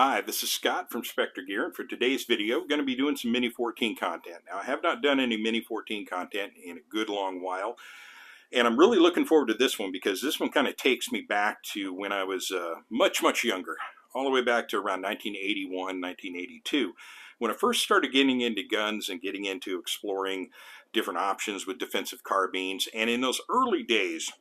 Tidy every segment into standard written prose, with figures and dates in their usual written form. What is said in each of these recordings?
Hi, this is Scott from Specter Gear, and for today's video, we're going to be doing some Mini-14 content. Now, I have not done any Mini-14 content in a good long while, and I'm really looking forward to this one because this one kind of takes me back to when I was much younger, all the way back to around 1981, 1982, when I first started getting into guns and getting into exploring different options with defensive carbines. And in those early days,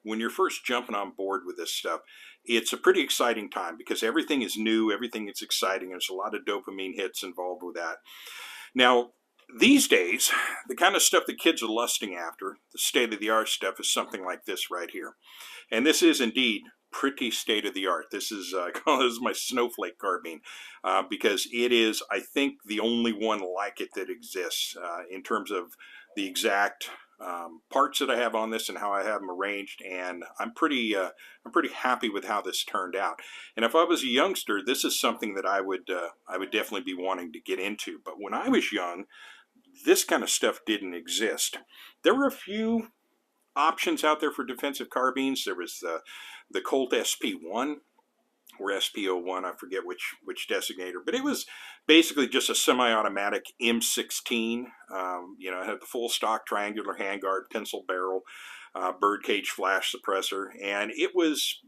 when you're first jumping on board with this stuff, it's a pretty exciting time because everything is new, everything is exciting. There's a lot of dopamine hits involved with that. Now, these days, the kind of stuff that kids are lusting after, the state-of-the-art stuff, is something like this right here. And this is indeed pretty state-of-the-art. This is, I call this my snowflake carbine because it is, I think, the only one like it that exists in terms of the exact parts that I have on this and how I have them arranged, and I'm pretty happy with how this turned out. And if I was a youngster, this is something that I would definitely be wanting to get into. But when I was young, this kind of stuff didn't exist. There were a few options out there for defensive carbines. There was the Colt SP1 or SP01, I forget which designator, but it was basically just a semi-automatic M16. You know, it had the full stock triangular handguard, pencil barrel, birdcage flash suppressor, and it was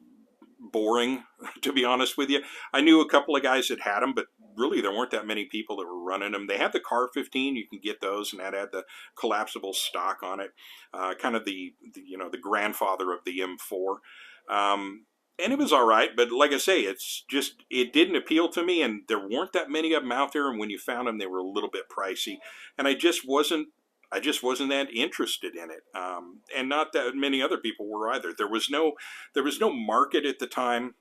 boring, to be honest with you. I knew a couple of guys that had them, but really there weren't that many people that were running them. They had the Car 15, you can get those, and that had the collapsible stock on it, kind of the grandfather of the M4. And it was all right, but like I say, it didn't appeal to me, and there weren't that many of them out there, and when you found them, they were a little bit pricey, and I just wasn't that interested in it, and not that many other people were either. There was no market at the time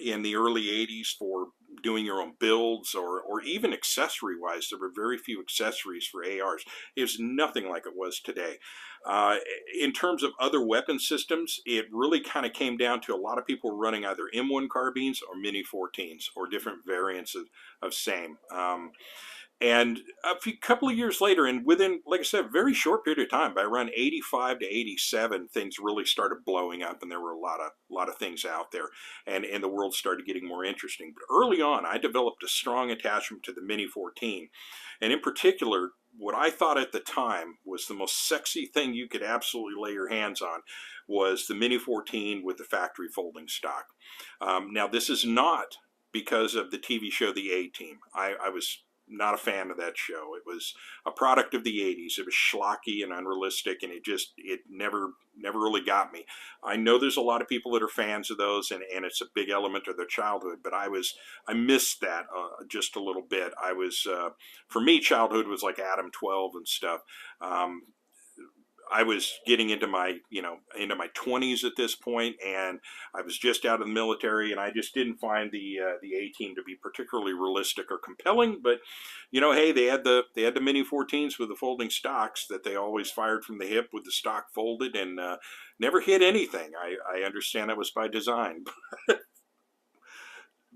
in the early 80s for doing your own builds or even accessory wise. There were very few accessories for ARs. It was nothing like it was today. In terms of other weapon systems, it really kind of came down to a lot of people running either M1 carbines or Mini-14s or different variants of same. And couple of years later, and within, like I said, a very short period of time, by around 85 to 87, things really started blowing up, and there were a lot of things out there, and the world started getting more interesting. But early on, I developed a strong attachment to the Mini-14, and in particular, what I thought at the time was the most sexy thing you could absolutely lay your hands on was the Mini-14 with the factory folding stock. Now, this is not because of the TV show The A-Team. I was not a fan of that show. It was a product of the 80s. It was schlocky and unrealistic, and it never really got me. I know there's a lot of people that are fans of those, and it's a big element of their childhood, but I missed that just a little bit. For me, childhood was like Adam 12 and stuff. I was getting into my 20s at this point, and I was just out of the military, and I just didn't find the A-Team to be particularly realistic or compelling. But hey, they had the Mini-14s with the folding stocks that they always fired from the hip with the stock folded, and never hit anything. I understand that was by design.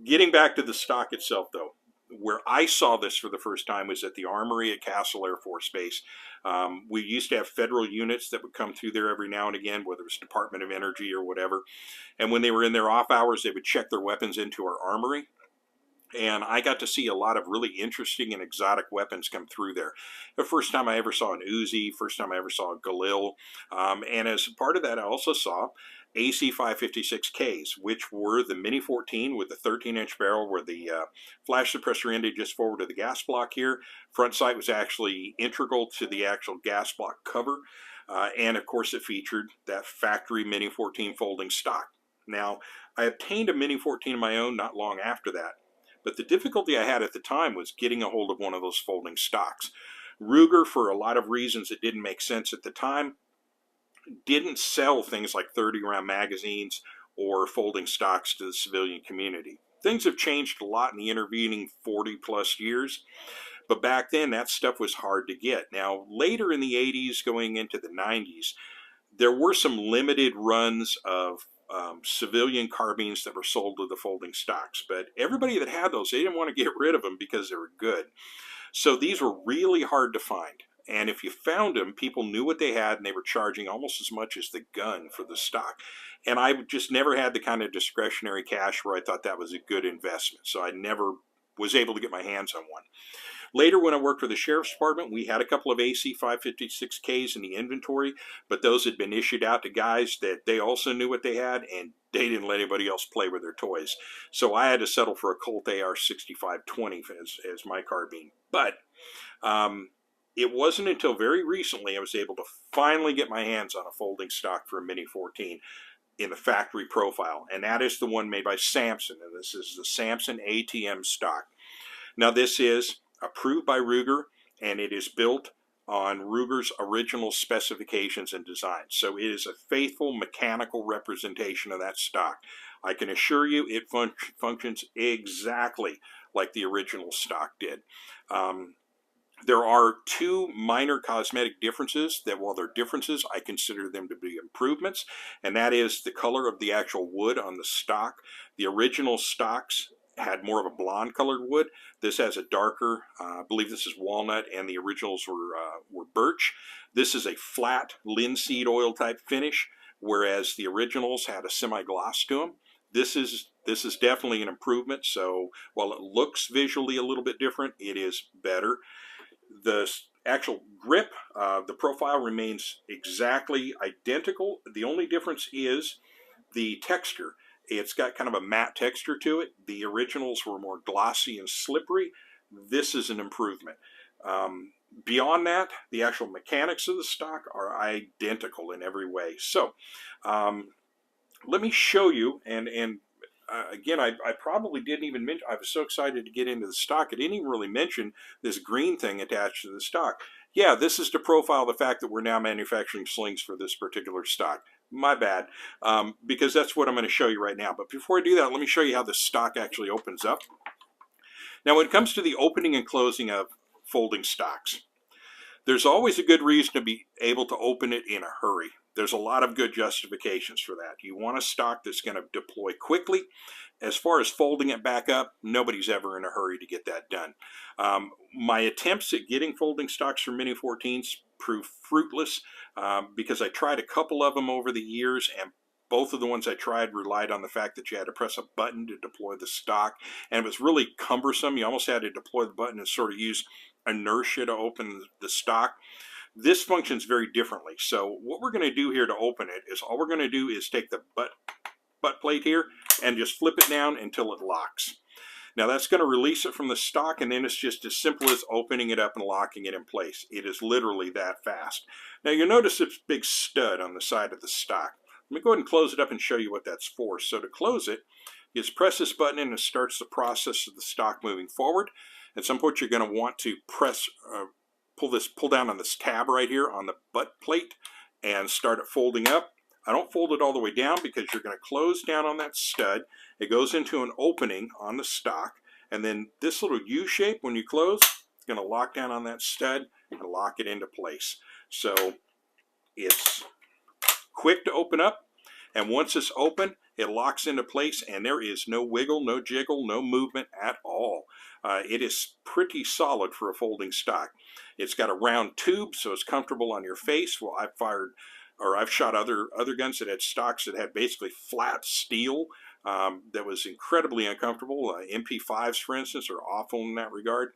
Getting back to the stock itself, though, where I saw this for the first time was at the Armory at Castle Air Force Base. We used to have federal units that would come through there every now and again, whether it was Department of Energy or whatever. And when they were in their off hours, they would check their weapons into our armory. And I got to see a lot of really interesting and exotic weapons come through there. The first time I ever saw an Uzi, first time I ever saw a Galil. And as part of that, I also saw AC 556Ks, which were the Mini-14 with the 13-inch barrel where the flash suppressor ended just forward of the gas block here. Front sight was actually integral to the actual gas block cover. And of course, it featured that factory Mini-14 folding stock. Now, I obtained a Mini-14 of my own not long after that. But the difficulty I had at the time was getting a hold of one of those folding stocks. Ruger, for a lot of reasons that didn't make sense at the time, didn't sell things like 30-round magazines or folding stocks to the civilian community. Things have changed a lot in the intervening 40-plus years, but back then that stuff was hard to get. Now, later in the 80s, going into the 90s, there were some limited runs of civilian carbines that were sold with the folding stocks, but everybody that had those, they didn't want to get rid of them because they were good. So these were really hard to find. And if you found them, people knew what they had, and they were charging almost as much as the gun for the stock. And I just never had the kind of discretionary cash where I thought that was a good investment. So I never was able to get my hands on one. Later, when I worked for the Sheriff's Department, we had a couple of AC 556Ks in the inventory, but those had been issued out to guys that they also knew what they had, and they didn't let anybody else play with their toys. So I had to settle for a Colt AR 6520 as my carbine. But it wasn't until very recently I was able to finally get my hands on a folding stock for a Mini-14 in the factory profile, and that is the one made by Samson, and this is the Samson A-TM stock. Now this is approved by Ruger, and it is built on Ruger's original specifications and designs. So it is a faithful mechanical representation of that stock. I can assure you it functions exactly like the original stock did. There are two minor cosmetic differences that, while they're differences, I consider them to be improvements, and that is the color of the actual wood on the stock. The original stocks had more of a blonde colored wood. This has a darker, I believe this is walnut, and the originals were birch. This is a flat linseed oil type finish, whereas the originals had a semi-gloss to them. This is definitely an improvement. So while it looks visually a little bit different, it is better. The actual grip, the profile remains exactly identical. The only difference is the texture. It's got kind of a matte texture to it. The originals were more glossy and slippery. This is an improvement. Beyond that, the actual mechanics of the stock are identical in every way. So let me show you, and again, I probably didn't even mention, I was so excited to get into the stock, I didn't even really mention this green thing attached to the stock. Yeah, this is to profile the fact that we're now manufacturing slings for this particular stock. My bad, because that's what I'm going to show you right now. But before I do that, let me show you how the stock actually opens up. Now, when it comes to the opening and closing of folding stocks, there's always a good reason to be able to open it in a hurry. There's a lot of good justifications for that. You want a stock that's going to deploy quickly. As far as folding it back up, nobody's ever in a hurry to get that done. My attempts at getting folding stocks for Mini-14s proved fruitless because I tried a couple of them over the years, and both of the ones I tried relied on the fact that you had to press a button to deploy the stock, and it was really cumbersome. You almost had to deploy the button and sort of use inertia to open the stock. This functions very differently. So what we're going to do here to open it is all we're going to do is take the butt plate here and just flip it down until it locks. Now that's going to release it from the stock, and then it's just as simple as opening it up and locking it in place. It is literally that fast. Now you'll notice this big stud on the side of the stock. Let me go ahead and close it up and show you what that's for. So to close it, you just press this button and it starts the process of the stock moving forward. At some point you're going to want to press pull down on this tab right here on the butt plate and start it folding up. I don't fold it all the way down because you're going to close down on that stud. It goes into an opening on the stock, and then this little U shape, when you close, it's going to lock down on that stud and lock it into place. So it's quick to open up, and once it's open, it locks into place, and there is no wiggle, no jiggle, no movement at all. It is pretty solid for a folding stock. It's got a round tube, so it's comfortable on your face. Well, I've shot other guns that had stocks that had basically flat steel that was incredibly uncomfortable. MP5s, for instance, are awful in that regard.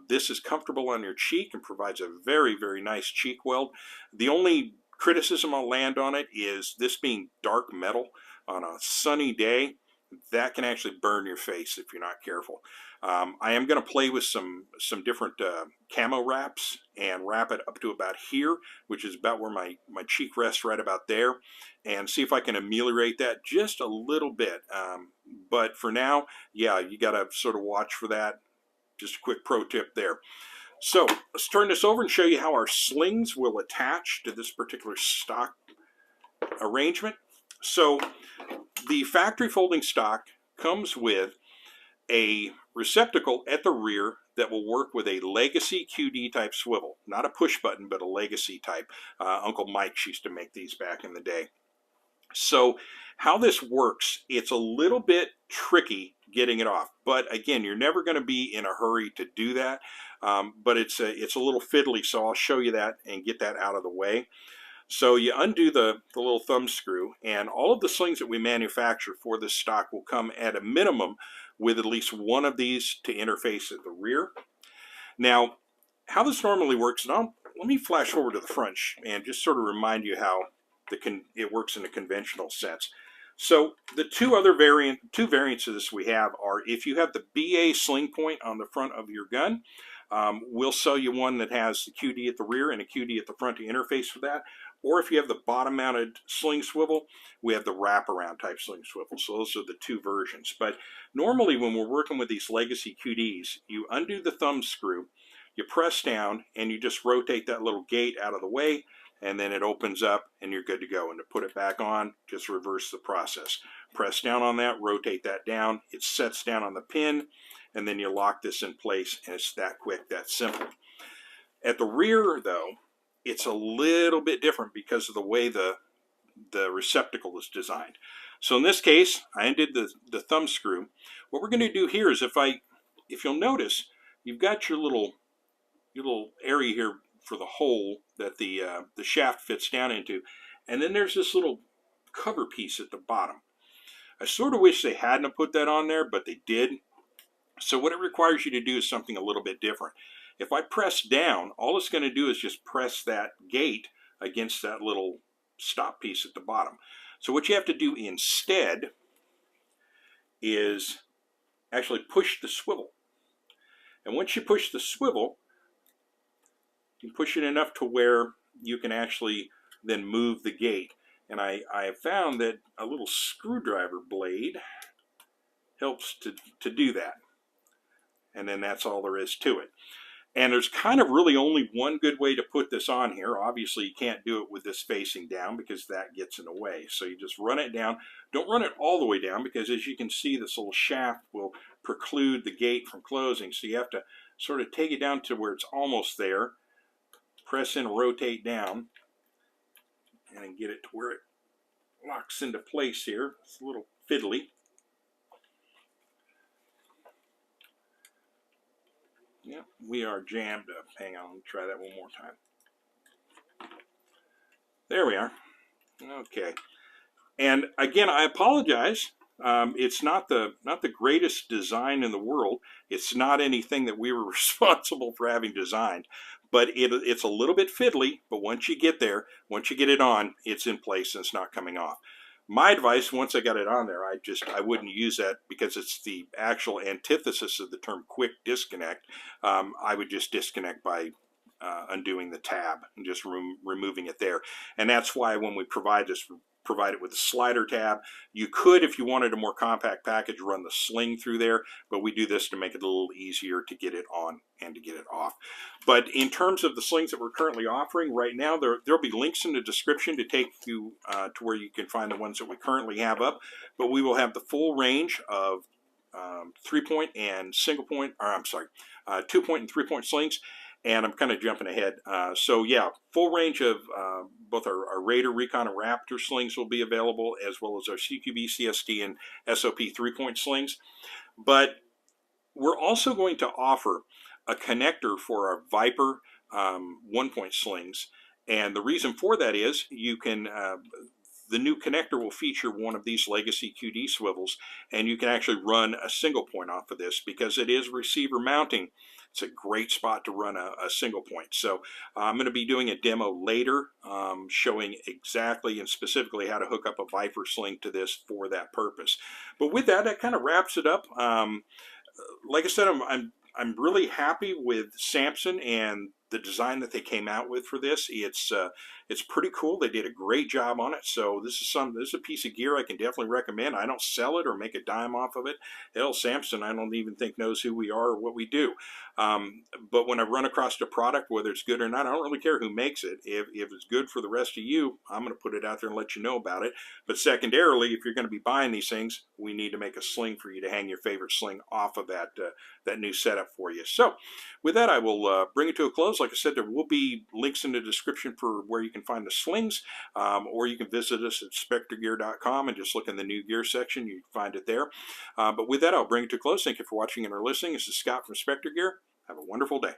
This is comfortable on your cheek and provides a very, very nice cheek weld. The only criticism I'll land on it is this being dark metal on a sunny day, that can actually burn your face if you're not careful. I am going to play with some different camo wraps and wrap it up to about here, which is about where my cheek rests, right about there, and see if I can ameliorate that just a little bit. But for now, yeah, you got to sort of watch for that. Just a quick pro tip there. So let's turn this over and show you how our slings will attach to this particular stock arrangement. So the factory folding stock comes with a receptacle at the rear that will work with a legacy QD type swivel. Not a push button, but a legacy type. Uncle Mike used to make these back in the day. So how this works, it's a little bit tricky getting it off. But again, you're never going to be in a hurry to do that. But it's a little fiddly, so I'll show you that and get that out of the way. So you undo the little thumb screw, and all of the slings that we manufacture for this stock will come at a minimum with at least one of these to interface at the rear. Now, how this normally works, and let me flash forward to the front and just sort of remind you how it works in a conventional sense. So the two variants of this we have are, if you have the BA sling point on the front of your gun, we'll sell you one that has the QD at the rear and a QD at the front to interface for that. Or if you have the bottom mounted sling swivel, we have the wraparound type sling swivel. So those are the two versions. But normally when we're working with these legacy QDs, you undo the thumb screw, you press down, and you just rotate that little gate out of the way, and then it opens up and you're good to go. And to put it back on, just reverse the process. Press down on that, rotate that down, it sets down on the pin, and then you lock this in place, and it's that quick, that simple. At the rear though, it's a little bit different because of the way the receptacle is designed. So in this case, I undid the thumb screw. What we're going to do here is, if you'll notice, you've got your little area here for the hole that the shaft fits down into, and then there's this little cover piece at the bottom. I sort of wish they hadn't put that on there, but they did. So what it requires you to do is something a little bit different. If I press down, all it's going to do is just press that gate against that little stop piece at the bottom. So what you have to do instead is actually push the swivel. And once you push the swivel, you push it enough to where you can actually then move the gate. And I have found that a little screwdriver blade helps to do that. And then that's all there is to it. And there's kind of really only one good way to put this on here. Obviously, you can't do it with this facing down because that gets in the way. So you just run it down. Don't run it all the way down because, as you can see, this little shaft will preclude the gate from closing. So you have to sort of take it down to where it's almost there. Press in, rotate down, and then get it to where it locks into place here. It's a little fiddly. Yep, we are jammed up. Hang on, let me try that one more time. There we are. Okay. And again, I apologize. It's not the greatest design in the world. It's not anything that we were responsible for having designed, but it's a little bit fiddly. But once you get there, once you get it on, it's in place and it's not coming off. My advice, once I got it on there, I wouldn't use that because it's the actual antithesis of the term quick disconnect. I would just disconnect by undoing the tab and just removing it there. And that's why when we provide it with a slider tab. You could, if you wanted a more compact package, run the Sling through there, but we do this to make it a little easier to get it on and to get it off. But in terms of the slings that we're currently offering right now, there'll be links in the description to take you to where you can find the ones that we currently have up. But we will have the full range of 3-point and single-point, or I'm sorry, 2-point and 3-point slings. And I'm kind of jumping ahead. So yeah, full range of both our Raider, Recon, and Raptor slings will be available, as well as our CQB, CST, and SOP 3-point slings. But we're also going to offer a connector for our Viper 1-point slings. And the reason for that is you can, the new connector will feature one of these legacy QD swivels, and you can actually run a single point off of this because it is receiver mounting. It's a great spot to run a single point. So I'm going to be doing a demo later showing exactly and specifically how to hook up a Viper sling to this for that purpose. But with that, that kind of wraps it up. Like I said, I'm really happy with Samson and the design that they came out with for this. It's pretty cool. They did a great job on it. So this is a piece of gear I can definitely recommend. I don't sell it or make a dime off of it. Hell, Samson, I don't even think knows who we are or what we do. But when I run across a product, whether it's good or not, I don't really care who makes it. If it's good for the rest of you, I'm going to put it out there and let you know about it. But secondarily, if you're going to be buying these things, we need to make a sling for you to hang your favorite sling off of that new setup for you. So with that, I will bring it to a close. Like I said, there will be links in the description for where you can find the slings, or you can visit us at spectergear.com and just look in the new gear section. You can find it there. But with that, I'll bring it to a close. Thank you for watching and or listening. This is Scott from Specter Gear. Have a wonderful day.